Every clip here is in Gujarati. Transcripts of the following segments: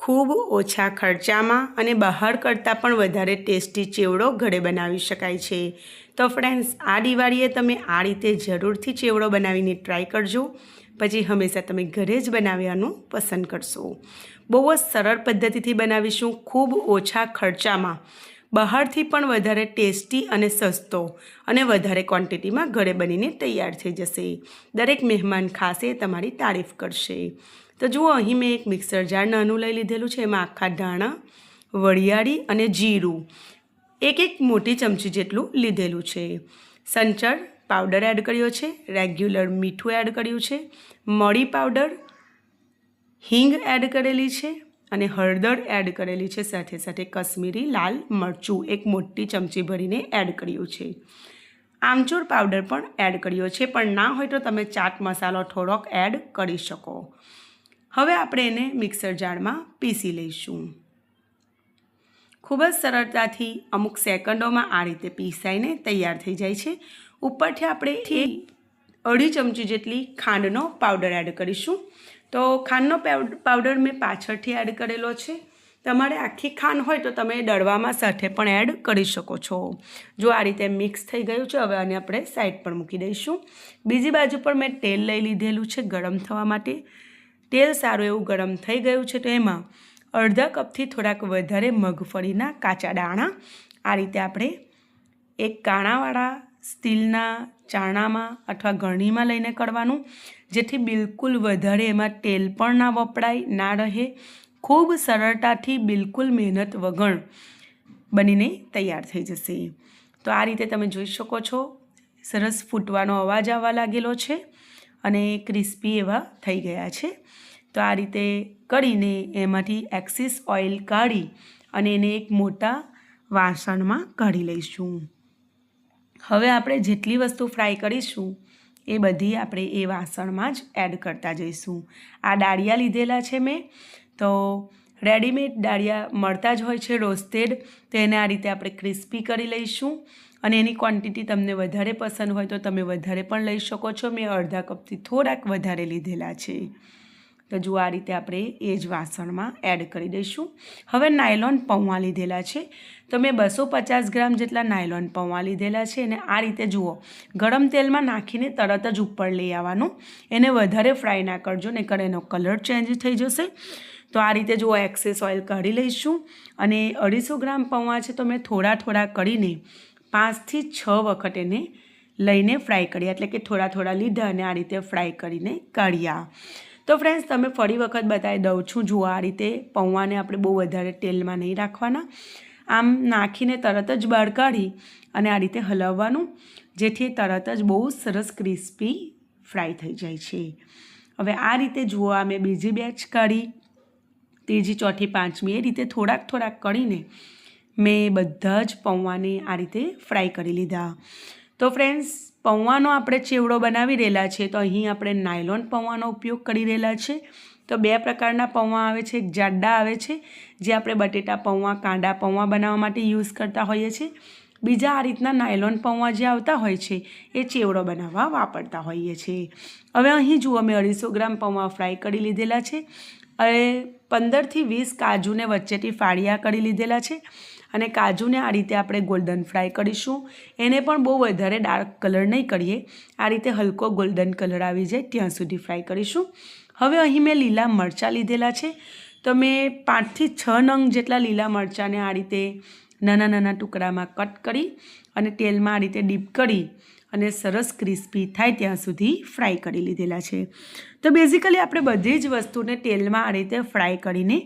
ખૂબ ઓછા ખર્ચામાં અને બહાર કરતાં પણ વધારે ટેસ્ટી ચેવડો ઘરે બનાવી શકાય છે। તો ફ્રેન્ડ્સ, આ દિવાળીએ તમે આ રીતે જરૂરથી ચેવડો બનાવીને ટ્રાય કરજો, પછી હંમેશા તમે ઘરે જ બનાવવાનું પસંદ કરશો। બહુ જ સરળ પદ્ધતિથી બનાવીશું, ખૂબ ઓછા ખર્ચામાં, બહારથી પણ વધારે ટેસ્ટી અને સસ્તો અને વધારે ક્વોન્ટિટીમાં ઘરે બનીને તૈયાર થઈ જશે। દરેક મહેમાન ખાશે તમારી તારીફ કરશે। તો જુઓ, અહીં મેં એક મિક્સર જાર નાનું લઈ લીધેલું છે। એમાં આખા ધાણા, વરિયાળી અને જીરું એક મોટી ચમચી જેટલું લીધેલું છે। સંચળ પાવડર એડ કર્યો છે, રેગ્યુલર મીઠું એડ કર્યું છે, મરી પાવડર, હિંગ એડ કરેલી છે અને હળદર એડ કરેલી છે। સાથે સાથે કશ્મીરી લાલ મરચું એક મોટી ચમચી ભરીને એડ કર્યું છે। આમચૂર પાવડર પણ એડ કર્યો છે, પણ ના હોય તો તમે ચાટ મસાલો થોડોક એડ કરી શકો। હવે આપણે એને મિક્સર જારમાં પીસી લઈશું। ખૂબ જ સરળતાથી અમુક સેકન્ડોમાં આ રીતે પીસાઈને તૈયાર થઈ જાય છે। ઉપરથી આપણે અડધી ચમચી જેટલી ખાંડનો પાવડર એડ કરીશું। તો ખાંડનો પાવડર મેં પાછળથી એડ કરેલો છે। તમારે આખી ખાંડ હોય તો તમે દળવામાં સાથે પણ એડ કરી શકો છો। જો આ રીતે મિક્સ થઈ ગયું છે, હવે આને આપણે સાઈડ પર મૂકી દઈશું। બીજી બાજુ પર મેં તેલ લઈ લીધેલું છે ગરમ થવા માટે। તેલ સારું એવું ગરમ થઈ ગયું છે, તો એમાં અડધા કપથી થોડાક વધારે મગફળીના કાચા દાણા આ રીતે આપણે એક કાણાવાળા સ્ટીલના ચારણામાં અથવા ગરણીમાં લઈને કરવાનું, જેથી બિલકુલ વધારે એમાં તેલ પણ ના વપરાય, ના રહે। ખૂબ સરળતાથી બિલકુલ મહેનત વગર બનીને તૈયાર થઈ જશે। તો આ રીતે તમે જોઈ શકો છો, સરસ ફૂટવાનો અવાજ આવવા લાગેલો છે અને ક્રિસ્પી એવા થઈ ગયા છે। તો આ રીતે કરીને એમાંથી એક્સિસ ઓઇલ કાઢી અને એને એક મોટા વાસણમાં કાઢી લઈશું। હવે આપણે જેટલી વસ્તુ ફ્રાય કરીશું એ બધી આપણે એ વાસણમાં જ એડ કરતા જઈશું। આ દાળિયા લીધેલા છે મેં, તો રેડીમેડ દાળિયા મળતા જ હોય છે રોસ્ટેડ, તો એને આ રીતે આપણે ક્રિસ્પી કરી લઈશું। અને એની ક્વોન્ટિટી તમને વધારે પસંદ હોય તો તમે વધારે પણ લઈ શકો છો। મેં અડધા કપથી થોડાક વધારે લીધેલા છે। તો જુઓ, આ રીતે આપણે એ જ વાસણમાં એડ કરી દઈશું। હવે નાયલોન પૌવા લીધેલા છે, તો મેં 250 ગ્રામ જેટલા નાયલોન પૌવા લીધેલા છે અને આ રીતે જુઓ ગરમ તેલમાં નાખીને તરત જ ઉપર લઈ આવવાનું। એને વધારે ફ્રાય ના કરજો, નહીંતર એનો કલર ચેન્જ થઈ જશે। તો આ રીતે જુઓ એક્સેસ ઓઇલ કાઢી લઈશું અને 250 ગ્રામ પૌવા છે, તો મેં થોડા કરીને 5 થી 6 વખત એને લઈને ફ્રાય કર્યા, એટલે કે થોડા લીધા અને આ રીતે ફ્રાય કરીને કાઢ્યા। તો ફ્રેન્ડ્સ, તમે ફરી વખત બતાવી દઉં છું, જુઓ આ રીતે પૌવાને આપણે બહુ વધારે તેલમાં નહીં રાખવાના, આમ નાખીને તરત જ બહાર કાઢી અને આ રીતે હલાવવાનું, જેથી તરત જ બહુ સરસ ક્રિસ્પી ફ્રાય થઈ જાય છે। હવે આ રીતે જુઓ, આ મેં બીજી બેચ કાઢી, ત્રીજી, ચોથી, પાંચમી, એ રીતે થોડાક કરીને મેં બધા જ પૌવાને આ રીતે ફ્રાય કરી લીધા। તો ફ્રેન્ડ્સ, પૌવાનો આપણે ચેવડો બનાવી રહેલા છે, તો અહીં આપણે નાયલોન પૌવાનો ઉપયોગ કરી રહેલા છે। તો બે પ્રકારના પૌવા આવે છે, એક જાડા આવે છે જે આપણે બટેટા પૌવા, કાંદા પૌવા બનાવવા માટે યુઝ કરતા હોઈએ છીએ। બીજા આ રીતના નાયલોન પૌવા જે આવતા હોય છે એ ચેવડો બનાવવા વાપરતા હોઈએ છીએ। હવે અહીં જુઓ, મેં 250 ગ્રામ પૌવા ફ્રાય કરી લીધેલા છે અને 15 થી 20 કાજુને વચ્ચેથી ફાળિયા કરી લીધેલા છે અને કાજુને આ રીતે આપણે ગોલ્ડન ફ્રાય કરીશું। એને પણ બહુ વધારે ડાર્ક કલર નહીં કરીએ, આ રીતે હલકો ગોલ્ડન કલર આવી જાય ત્યાં સુધી ફ્રાય કરીશું। હવે અહીં મેં લીલા મરચાં લીધેલા છે, તો મેં 5 થી 6 નંગ જેટલા લીલા મરચાંને આ રીતે નાના ટુકડામાં કટ કરી અને તેલમાં આ રીતે ડીપ કરી અને સરસ ક્રિસ્પી થાય ત્યાં સુધી ફ્રાય કરી લીધેલા છે। તો બેઝિકલી આપણે બધી જ વસ્તુને તેલમાં આ રીતે ફ્રાય કરીને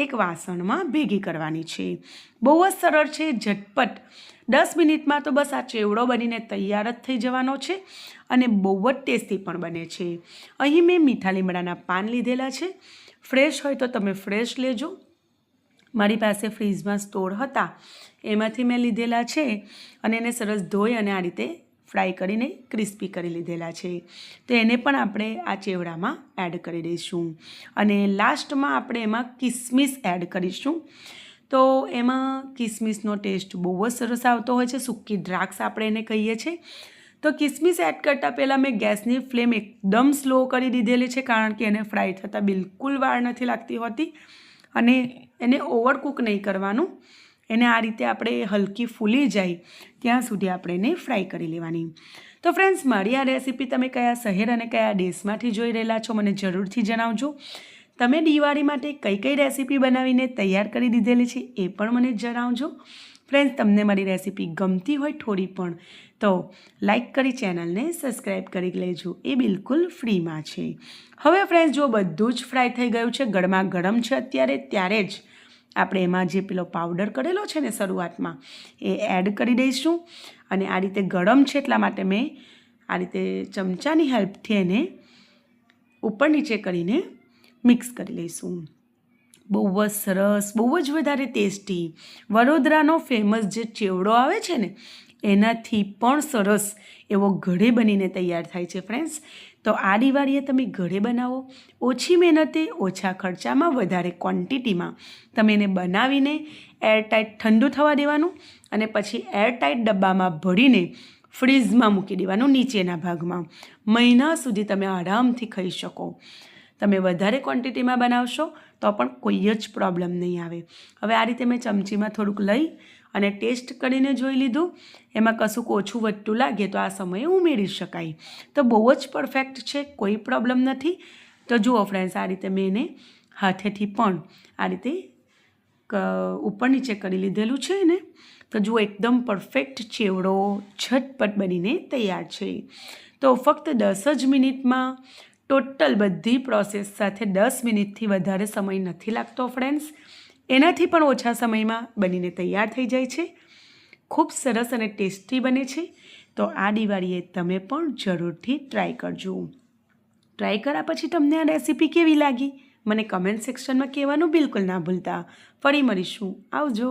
એક વાસણમાં ભેગી કરવાની છે। બહુ જ સરળ છે, ઝટપટ 10 મિનિટમાં તો બસ આ ચેવડો બનીને તૈયાર જ થઈ જવાનો છે અને બહુ જ ટેસ્ટી પણ બને છે। અહીં મેં મીઠા લીમડાના પાન લીધેલા છે, ફ્રેશ હોય તો તમે ફ્રેશ લેજો। મારી પાસે ફ્રીઝમાં સ્ટોર હતા એમાંથી મેં લીધેલા છે અને એને સરસ ધોઈ અને આ રીતે ફ્રાય કરીને ક્રિસ્પી કરી લીધેલા છે। તો એને પણ આપણે આ ચેવડામાં એડ કરી દઈશું અને લાસ્ટમાં આપણે એમાં કિસમિસ એડ કરીશું। તો એમાં કિસમિસનો ટેસ્ટ બહુ જ સરસ આવતો હોય છે, સૂકી દ્રાક્ષ આપણે એને કહીએ છીએ। તો કિસમિસ એડ કરતાં પહેલાં મેં ગેસની ફ્લેમ એકદમ સ્લો કરી દીધેલી છે, કારણ કે એને ફ્રાય થતાં બિલકુલ વાર નથી લાગતી હોતી। અને એને ઓવરકુક નહીં કરવાનું. એને આ રીતે આપણે હલકી ફૂલી જાય ત્યાં સુધી આપણે એને ફ્રાય કરી લેવાની. તો ફ્રેન્ડ્સ, મારી આ રેસીપી તમે કયા શહેર અને કયા દેશમાંથી જોઈ રહેલા છો મને જરૂરથી જણાવજો. તમે દિવાળી માટે કઈ કઈ રેસીપી બનાવીને તૈયાર કરી દીધેલી છે એ પણ મને જણાવજો. ફ્રેન્ડ્સ, તમને મારી રેસીપી ગમતી હોય થોડી પણ તો લાઈક કરી ચેનલને સબસ્ક્રાઈબ કરી લેજો. એ બિલકુલ ફ્રીમાં છે. હવે ફ્રેન્ડ્સ, જો બધું જ ફ્રાય થઈ ગયું છે, ગરમા ગરમ છે અત્યારે, ત્યારે જ આપણે એમાં જે પેલો પાવડર કરેલો છે ને શરૂઆતમાં એ એડ કરી દઈશું. અને આ રીતે ગરમ છે એટલા માટે મેં આ રીતે ચમચાની હેલ્પથી એને ઉપર નીચે કરીને મિક્સ કરી લઈશું. બહુ જ સરસ, બહુ જ વધારે ટેસ્ટી વડોદરાનો ફેમસ જે ચેવડો આવે છે ને એનાથી પણ સરસ એવો ઘરે બનીને તૈયાર થાય છે ફ્રેન્ડ્સ. તો આ દિવાળીએ તમે ઘરે બનાવો, ઓછી મહેનતે ઓછા ખર્ચામાં વધારે ક્વોન્ટિટીમાં તમે એને બનાવીને એરટાઈટ ઠંડુ થવા દેવાનું અને પછી એરટાઈટ ડબ્બામાં ભરીને ફ્રીઝમાં મૂકી દેવાનું નીચેના ભાગમાં. મહિના સુધી તમે આરામથી ખાઈ શકો. તમે વધારે ક્વોન્ટિટીમાં બનાવશો તો પણ કોઈ જ પ્રોબ્લેમ નહીં આવે. હવે આ રીતે મેં ચમચીમાં થોડુંક લઈ અને ટેસ્ટ કરીને જોઈ લીધું. એમાં કશુંક ઓછું વધતું લાગે તો આ સમયે ઉમેરી શકાય. તો બહુ જ પરફેક્ટ છે, કોઈ પ્રોબ્લેમ નથી. તો જુઓ ફ્રેન્ડ્સ, આ રીતે મેં એને હાથેથી પણ આ રીતે ઉપર નીચે કરી લીધેલું છે ને. તો જુઓ, એકદમ પરફેક્ટ ચેવડો ઝટપટ બનીને તૈયાર છે. તો ફક્ત 10 જ મિનિટમાં ટોટલ બધી પ્રોસેસ સાથે 10 મિનિટથી વધારે સમય નથી લાગતો ફ્રેન્ડ્સ. એનાથી પણ ઓછા સમયમાં બનીને તૈયાર થઈ જાય છે. ખૂબ સરસ અને ટેસ્ટી બને છે. તો આ દિવાળીએ તમે પણ જરૂરથી ટ્રાય કરજો. ટ્રાય કર્યા પછી તમને આ રેસીપી કેવી લાગી મને કમેન્ટ સેક્શનમાં કહેવાનું બિલકુલ ના ભૂલતા. ફરી મળીશું. આવજો.